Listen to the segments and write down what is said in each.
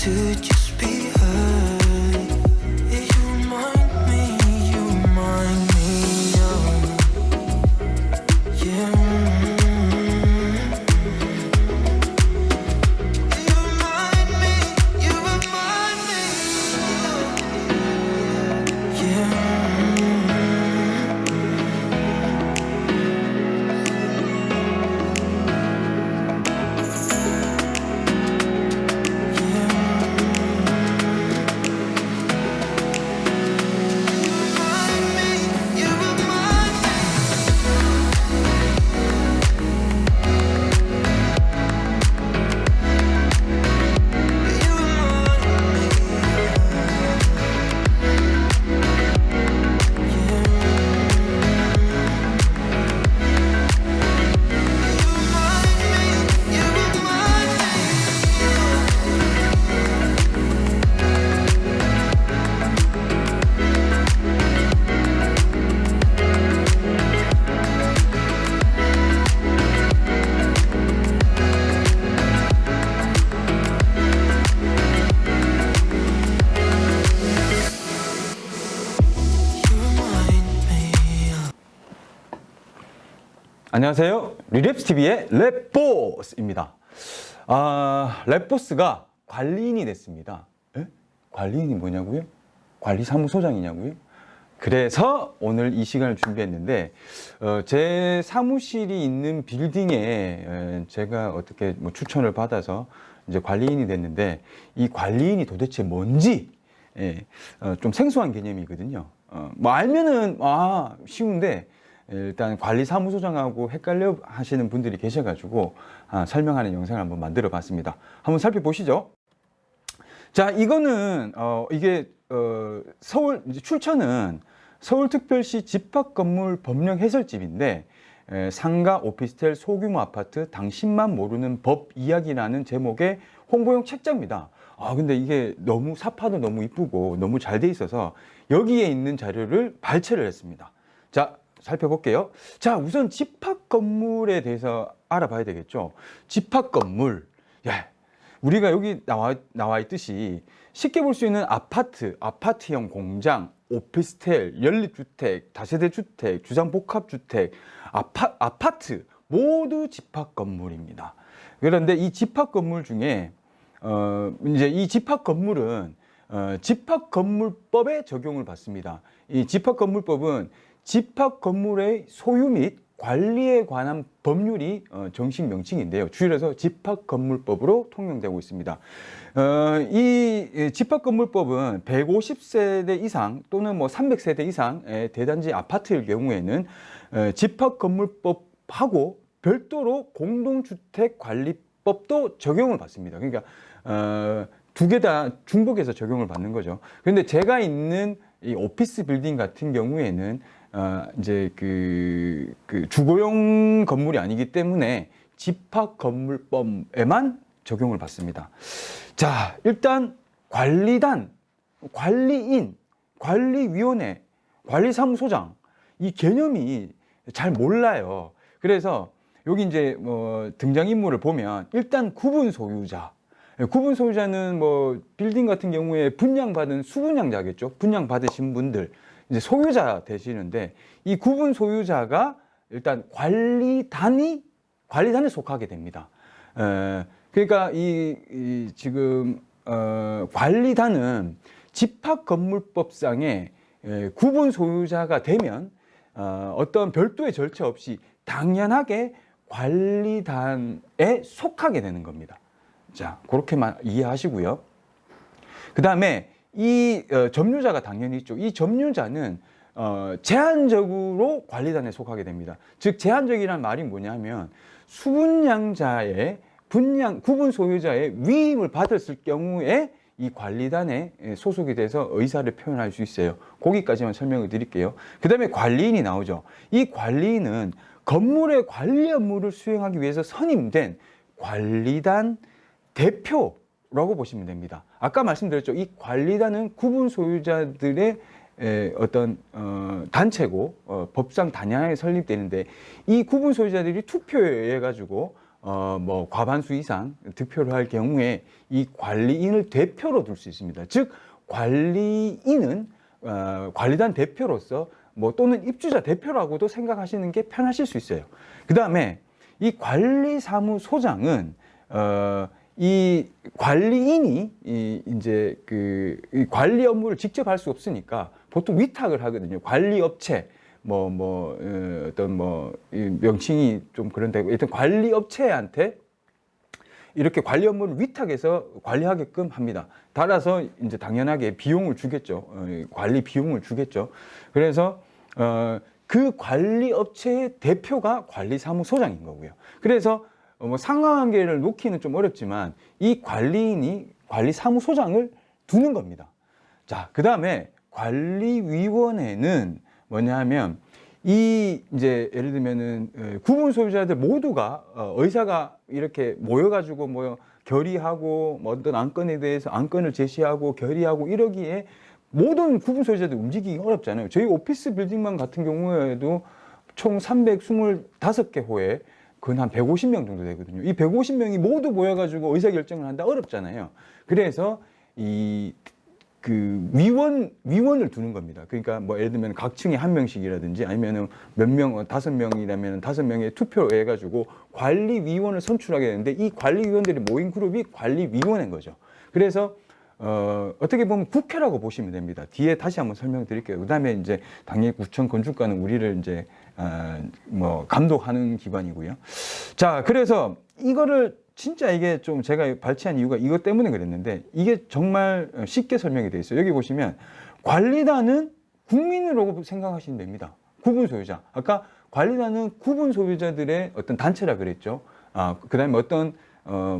to just be heard. Yeah, you remind me of, yeah. You remind me of, yeah. 안녕하세요. 리랩스TV의 랩보스입니다. 랩보스가 관리인이 됐습니다. 에? 관리인이 뭐냐고요? 관리사무소장이냐고요? 그래서 오늘 이 시간을 준비했는데 제 사무실이 있는 빌딩에 제가 어떻게 뭐 추천을 받아서 이제 관리인이 됐는데 이 관리인이 도대체 뭔지 좀 생소한 개념이거든요. 뭐 알면은 쉬운데 일단 관리사무소장하고 헷갈려 하시는 분들이 계셔가지고 설명하는 영상을 한번 만들어 봤습니다. 한번 살펴보시죠. 자, 이거는 이게 서울 출처는 서울특별시 집합건물 법령 해설집인데 상가 오피스텔 소규모 아파트 당신만 모르는 법 이야기라는 제목의 홍보용 책자입니다. 근데 이게 너무 사파도 너무 이쁘고 너무 잘 돼 있어서 여기에 있는 자료를 발췌를 했습니다. 자, 살펴볼게요. 자, 우선 집합건물에 대해서 알아봐야 되겠죠. 집합건물. 우리가 여기 나와 있듯이 쉽게 볼 수 있는 아파트형 공장, 오피스텔, 연립주택, 다세대 주택, 주상복합주택, 아파트 모두 집합건물입니다. 그런데 이 집합건물 중에 이제 이 집합건물은 집합건물법에 적용을 받습니다. 이 집합건물법은 집합건물의 소유 및 관리에 관한 법률이 정식 명칭인데요. 줄여서 집합건물법으로 통용되고 있습니다. 이 집합건물법은 150세대 이상 또는 뭐 300세대 이상의 대단지 아파트일 경우에는 집합건물법하고 별도로 공동주택관리법도 적용을 받습니다. 그러니까 두 개 다 중복해서 적용을 받는 거죠. 그런데 제가 있는 이 오피스 빌딩 같은 경우에는 이제 그 주거용 건물이 아니기 때문에 집합건물법에만 적용을 받습니다. 자, 일단 관리단, 관리인, 관리위원회, 관리사무소장 이 개념이 잘 몰라요. 그래서 여기 이제 뭐 등장인물을 보면 일단 구분 소유자. 구분 소유자는 뭐 빌딩 같은 경우에 분양받은 수분양자겠죠. 분양받으신 분들 이제 소유자 되시는데 이 구분 소유자가 일단 관리단에 속하게 됩니다. 그러니까 지금 관리단은 집합건물법상의 구분 소유자가 되면 어떤 별도의 절차 없이 당연하게 관리단에 속하게 되는 겁니다. 자, 그렇게만 이해하시고요. 그 다음에 이 점유자가 당연히 있죠. 이 점유자는 제한적으로 관리단에 속하게 됩니다. 즉 제한적이라는 말이 뭐냐면 수분양자의 구분 소유자의 위임을 받았을 경우에 이 관리단에 소속이 돼서 의사를 표현할 수 있어요. 거기까지만 설명을 드릴게요. 그 다음에 관리인이 나오죠. 이 관리인은 건물의 관리 업무를 수행하기 위해서 선임된 관리단 대표라고 보시면 됩니다. 아까 말씀드렸죠. 이 관리단은 구분 소유자들의 어떤 법상 단양에 설립되는데 이 구분 소유자들이 투표에 의해 가지고 뭐 과반수 이상 득표를 할 경우에 이 관리인을 대표로 둘 수 있습니다. 즉 관리인은 관리단 대표로서 뭐 또는 입주자 대표라고도 생각하시는 게 편하실 수 있어요. 그 다음에 이 관리사무소장은 이 관리인이 이제 이 관리 업무를 직접 할 수 없으니까 보통 위탁을 하거든요. 관리업체 어떤 명칭이 좀 그런데 일단 관리업체한테 이렇게 관리 업무를 위탁해서 관리하게끔 합니다. 따라서 이제 당연하게 비용을 주겠죠. 관리 비용을 주겠죠. 그래서 그 관리 업체의 대표가 관리사무소장인 거고요. 그래서 뭐 상하관계를 놓기는 좀 어렵지만 이 관리인이 관리사무소장을 두는 겁니다. 자, 그 다음에 관리위원회는 뭐냐 하면 이 이제 예를 들면은 구분 소유자들 모두가 의사가 이렇게 모여가지고 뭐 결의하고 뭐 어떤 안건에 대해서 안건을 제시하고 결의하고 이러기에 모든 구분 소유자들 움직이기 어렵잖아요. 저희 오피스 빌딩만 같은 경우에도 총 325개 호에 그건 한 150명 정도 되거든요. 이 150명이 모두 모여가지고 의사결정을 한다 어렵잖아요. 그래서 그 위원을 두는 겁니다. 그러니까 뭐 예를 들면 각 층에 한 명씩이라든지 아니면은 몇 명, 5명이라면 5명의 투표를 해가지고 관리위원을 선출하게 되는데 이 관리위원들이 모인 그룹이 관리위원회인 거죠. 그래서 어떻게 보면 국회라고 보시면 됩니다. 뒤에 다시 한번 설명드릴게요. 그 다음에 이제 당연히 구청 건축가는 우리를 이제 뭐 감독하는 기관이고요. 자, 그래서 이거를 진짜 이게 좀 제가 발췌한 이유가 이것 때문에 그랬는데 이게 정말 쉽게 설명이 되어 있어요. 여기 보시면 관리단은 국민으로 생각하시면 됩니다. 구분 소유자. 아까 관리단은 구분 소유자들의 어떤 단체라 그랬죠. 그 다음에 어떤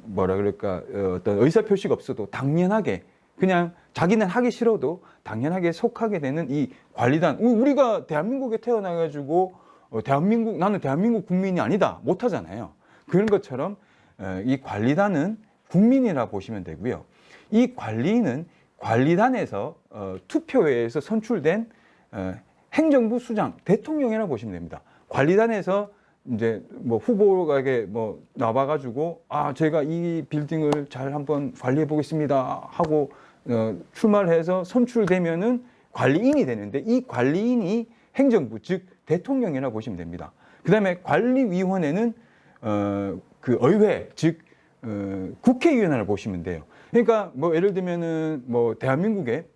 뭐라 그럴까 어떤 의사표시가 없어도 당연하게 그냥 자기는 하기 싫어도 당연하게 속하게 되는 이 관리단. 우리가 대한민국에 태어나가지고 나는 대한민국 국민이 아니다 못하잖아요. 그런 것처럼 이 관리단은 국민이라 보시면 되고요. 이 관리인은 관리단에서 투표회에서 선출된 행정부 수장, 대통령이라 보시면 됩니다. 관리단에서 이제 뭐 후보가 뭐 나와가지고 제가 이 빌딩을 잘 한번 관리해 보겠습니다 하고 출마를 해서 선출되면은 관리인이 되는데 이 관리인이 행정부 즉 대통령이라 보시면 됩니다. 그다음에 관리위원회는 그 의회 즉 국회의원을 보시면 돼요. 그러니까 뭐 예를 들면은 뭐 대한민국에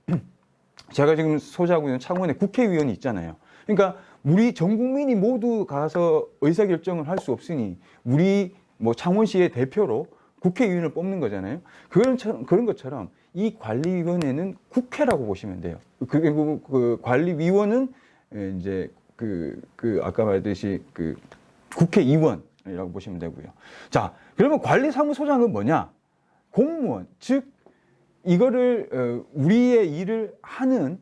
제가 지금 소재하고 있는 창원에 국회의원이 있잖아요. 그러니까 우리 전 국민이 모두 가서 의사결정을 할 수 없으니 우리 뭐 창원시의 대표로 국회의원을 뽑는 거잖아요. 그런 것처럼 이 관리위원회는 국회라고 보시면 돼요. 그리고 그 관리위원은 이제 아까 말했듯이 그 국회의원이라고 보시면 되고요. 자, 그러면 관리사무소장은 뭐냐? 공무원, 즉 이거를 우리의 일을 하는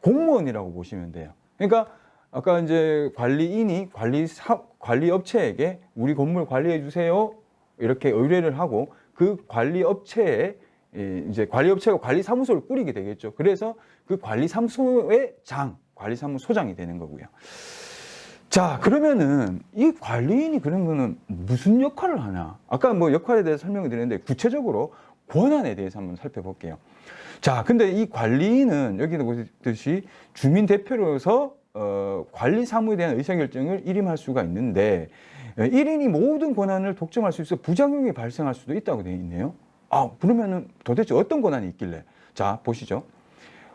공무원이라고 보시면 돼요. 그러니까 아까 이제 관리인이 관리업체에게 우리 건물 관리해 주세요 이렇게 의뢰를 하고 그 관리업체에 이제 관리업체가 관리사무소를 꾸리게 되겠죠. 그래서 그 관리사무소의 관리사무소장이 되는 거고요. 자, 그러면은 이 관리인이 그러면은 무슨 역할을 하냐? 아까 뭐 역할에 대해서 설명을 드렸는데 구체적으로 권한에 대해서 한번 살펴볼게요. 자, 근데 이 관리인은 여기도 보듯이 주민 대표로서 관리 사무에 대한 의사결정을 일임할 수가 있는데 1인이 모든 권한을 독점할 수 있어 부작용이 발생할 수도 있다고 되어 있네요. 그러면은 도대체 어떤 권한이 있길래? 자, 보시죠.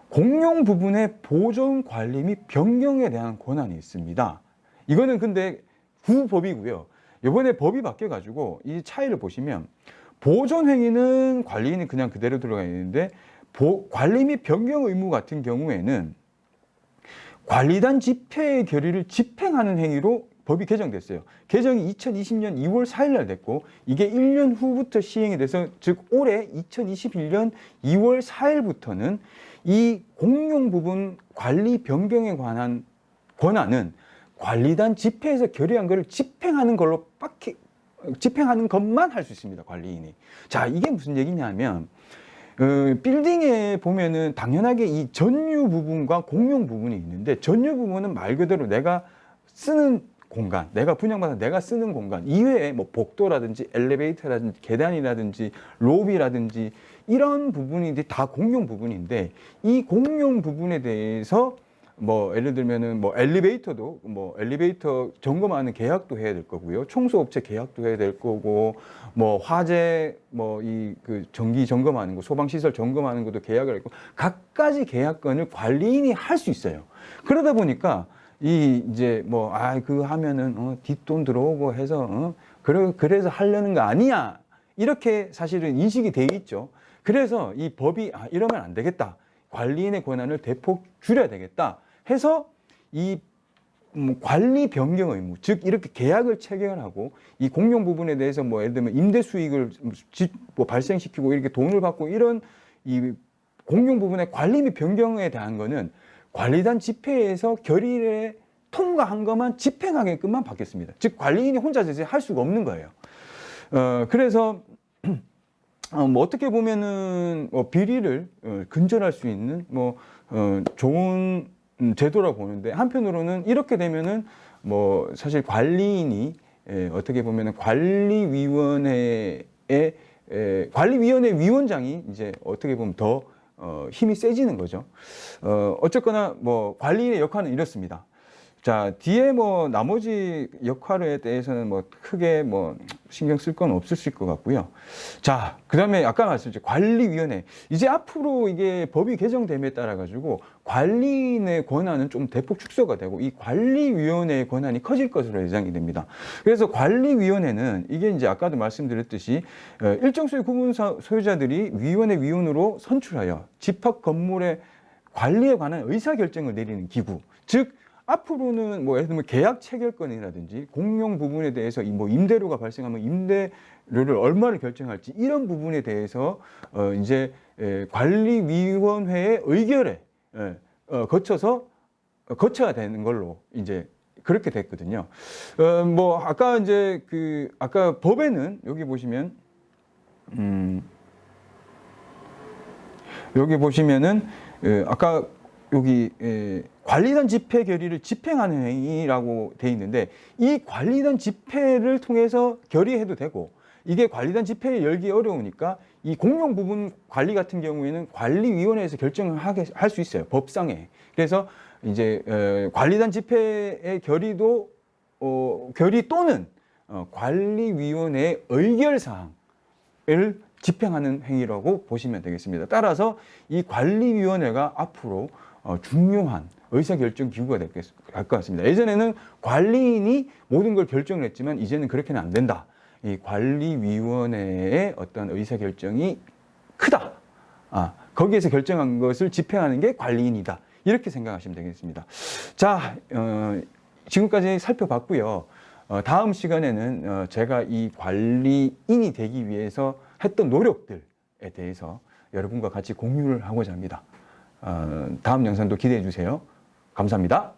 공용 부분의 보존 관리 및 변경에 대한 권한이 있습니다. 이거는 근데 구법이고요. 이번에 법이 바뀌어가지고 이 차이를 보시면 보존 행위는 관리인이 그냥 그대로 들어가 있는데 관리 및 변경 의무 같은 경우에는 관리단 집회의 결의를 집행하는 행위로 법이 개정됐어요. 개정이 2020년 2월 4일 날 됐고 이게 1년 후부터 시행이 돼서 즉 올해 2021년 2월 4일부터는 이 공용 부분 관리 변경에 관한 권한은 관리단 집회에서 결의한 것을 집행하는 것만 할 수 있습니다. 관리인이. 자, 이게 무슨 얘기냐면 빌딩에 보면은 당연하게 이 전유 부분과 공용 부분이 있는데 전유 부분은 말 그대로 내가 쓰는 공간, 내가 분양받아 내가 쓰는 공간 이외에 뭐 복도라든지 엘리베이터라든지 계단이라든지 로비라든지 이런 부분이 다 공용 부분인데 이 공용 부분에 대해서 뭐 예를 들면은 뭐 엘리베이터도 뭐 엘리베이터 점검하는 계약도 해야 될 거고요. 청소업체 계약도 해야 될 거고 뭐 화재 뭐 이 그 전기 점검하는 거 소방시설 점검하는 것도 계약을 했고 각가지 계약권을 관리인이 할 수 있어요. 그러다 보니까 이 이제 뭐 그 하면은 뒷돈 들어오고 해서 그래서 하려는 거 아니야 이렇게 사실은 인식이 돼 있죠. 그래서 이 법이 이러면 안 되겠다. 관리인의 권한을 대폭 줄여야 되겠다 해서 이 관리 변경 의무, 즉 이렇게 계약을 체결하고 이 공용 부분에 대해서 뭐 예를 들면 임대 수익을 뭐 발생시키고 이렇게 돈을 받고 이런 이 공용 부분의 관리 및 변경에 대한 거는 관리단 집회에서 결의를 통과한 것만 집행하게끔만 받겠습니다. 즉 관리인이 혼자 할 수가 없는 거예요. 그래서 뭐 어떻게 보면은 비리를 근절할 수 있는 좋은 제도라고 보는데 한편으로는 이렇게 되면은 뭐 사실 관리인이 어떻게 보면은 관리위원회 위원장이 이제 어떻게 보면 더 힘이 세지는 거죠. 어쨌거나 뭐 관리인의 역할은 이렇습니다. 자, 뒤에 뭐 나머지 역할에 대해서는 뭐 크게 뭐 신경 쓸 건 없으실 것 같고요. 자, 그다음에 아까 말씀드린 관리위원회. 이제 앞으로 이게 법이 개정됨에 따라 가지고 관리인의 권한은 좀 대폭 축소가 되고 이 관리위원회의 권한이 커질 것으로 예상이 됩니다. 그래서 관리위원회는 이게 이제 아까도 말씀드렸듯이 일정 수의 구분 소유자들이 위원회 위원으로 선출하여 집합 건물의 관리에 관한 의사결정을 내리는 기구. 즉 앞으로는 뭐 예를 들면 계약 체결권이라든지 공용 부분에 대해서 뭐 임대료가 발생하면 임대료를 얼마를 결정할지 이런 부분에 대해서 이제 관리위원회의 의결에 거쳐야 되는 걸로 이제 그렇게 됐거든요. 뭐 아까 이제 아까 법에는 여기 보시면 여기 보시면은 아까 여기 관리단 집회 결의를 집행하는 행위라고 돼 있는데 이 관리단 집회를 통해서 결의해도 되고 이게 관리단 집회에 열기 어려우니까 이 공용 부분 관리 같은 경우에는 관리위원회에서 결정을 할 수 있어요. 법상에. 그래서 이제 관리단 집회의 결의도 결의 또는 관리위원회의 의결사항을 집행하는 행위라고 보시면 되겠습니다. 따라서 이 관리위원회가 앞으로 중요한 의사결정 기구가 될 것 같습니다. 예전에는 관리인이 모든 걸 결정을 했지만 이제는 그렇게는 안 된다. 이 관리위원회의 어떤 의사결정이 크다. 거기에서 결정한 것을 집행하는 게 관리인이다. 이렇게 생각하시면 되겠습니다. 자, 지금까지 살펴봤고요. 다음 시간에는 제가 이 관리인이 되기 위해서 했던 노력들에 대해서 여러분과 같이 공유를 하고자 합니다. 다음 영상도 기대해 주세요. 감사합니다.